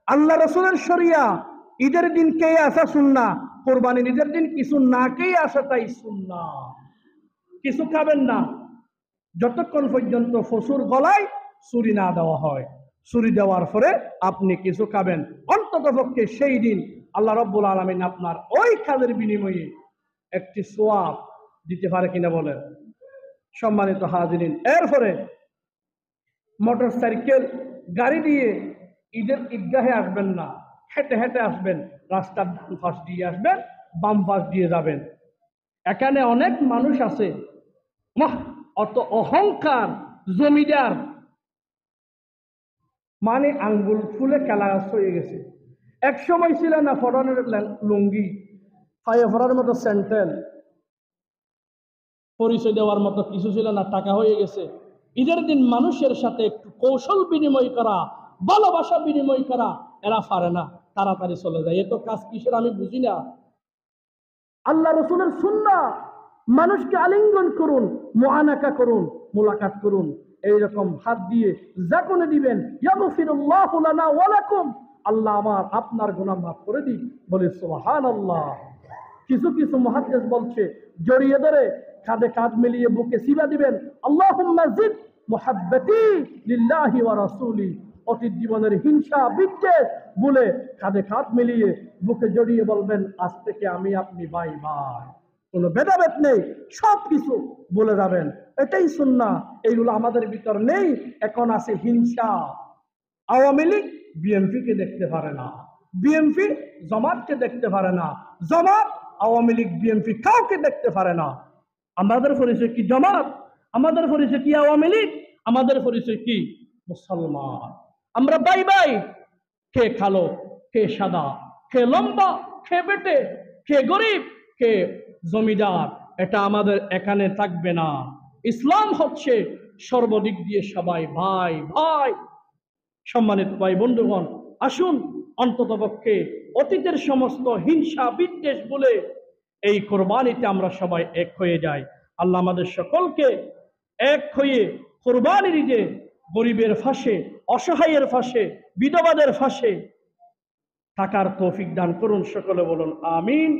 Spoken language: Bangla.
আল্লাহ রসুলের শরিয়া ঈদের দিন কে আসা সুন্নাহ, কোরবানির ঈদের দিন কিছু না কে আসাটাই সুন্নাহ। কিছু খাবেন না যতক্ষণ পর্যন্ত পশুর গলায় ছুরি না দেওয়া হয়। ছুরি দেওয়ার পরে আপনি কিছু খাবেন, অন্তত পক্ষে সেই দিন আল্লাহ রাব্বুল আলামিন আপনার ওই কাজের বিনিময়ে একটি সওয়াব দিতে পারে কিনা বলেন। সম্মানিত হাজিরিন, এরপরে মোটর সাইকেল গাড়ি দিয়ে ঈদের ঈদগাহে আসবেন না, হেঁটে হেঁটে আসবেন। রাস্তার ডান পাশ দিয়ে আসবেন, বাম পাশ দিয়ে যাবেন। এখানে অনেক মানুষ আছে অত অহংকার, জমিদার, মানে আঙ্গুল ফুলে কেলাস হয়ে গেছে। এক সময় ছিল না ফরানের লুঙ্গি, পায়ে ফরার মতো স্যান্ডেল, পরিচয় দেওয়ার মতো কিছু ছিল না, টাকা হয়ে গেছে। ঈদের দিন মানুষের সাথে একটু কৌশল বিনিময় করা, ভালোবাসা বিনিময় করা এরা পারে না, তাড়াতাড়ি চলে যায়। এ তো কাজ কিসের আমি বুঝি না। আল্লাহ রসুলের সুন্নাহ, মানুষকে আলিঙ্গন করুন, মুআনাকা করুন, মুলাকাত করুন। এইরকম হাত দিয়ে যাকনে দিবেন, ইয়াগফিরুল্লাহু লানা ওয়া লাকুম, আল্লাহ আমার আপনার গুনাহ মাফ করে দিক। বলে সুবহানাল্লাহ। কিছু কিছু মুহাদ্দিস বলছে জড়িয়ে ধরে কাঁধে কাঁধ মিলিয়ে বুকে সিবা দিবেন, আল্লাহুম্মা জিদ মুহাব্বতি লিল্লাহি ওয়া রাসূলি। অতীত জীবনের হিংসা বিদ্বেষ বলে কাঁধে কাঁধ মিলিয়ে বুকে জড়িয়ে বলবেন, আজ থেকে আমি আপনি ভাই ভাই, কোনো ভেদাভেদ নেই, সব কিছু বলে যাবেন। এটাই সুন্নাহ। এইগুলো আমাদের ভিতর নেই। এখন আছে হিংসা। আওয়ামী লীগ বিএনপিকে দেখতে পারে না, বিএনপি জামাতকে দেখতে পারে না, জামাত আওয়ামী লীগ বিএনপি কাউকে দেখতে পারে না। আমাদের পরিচয় কি জামাত? আমাদের পরিচয় কি আওয়ামী লীগ? আমাদের পরিচয় কি মুসলমান। আমরা ভাই ভাই, কে কালো, কে সাদা, কে লম্বা, কে বেটে, কে গরিব, কে জমিদার, এটা আমাদের এখানে থাকবে না। ইসলাম হচ্ছে সর্বদিক দিয়ে সবাই ভাই ভাই। সম্মানিত ভাই বন্ধুগণ, আসুন অন্ততপক্ষে অতীতের সমস্ত হিংসা বিদ্বেষ বলে এই কোরবানিতে আমরা সবাই এক হয়ে যাই। আল্লাহ আমাদের সকলকে এক হয়ে কোরবানির ঈদে গরিবের ফাঁসে, অসহায়ের ফাঁসে, বিধবাদের ফাঁসে থাকার তৌফিক দান করুন। সকলে বলুন আমিন।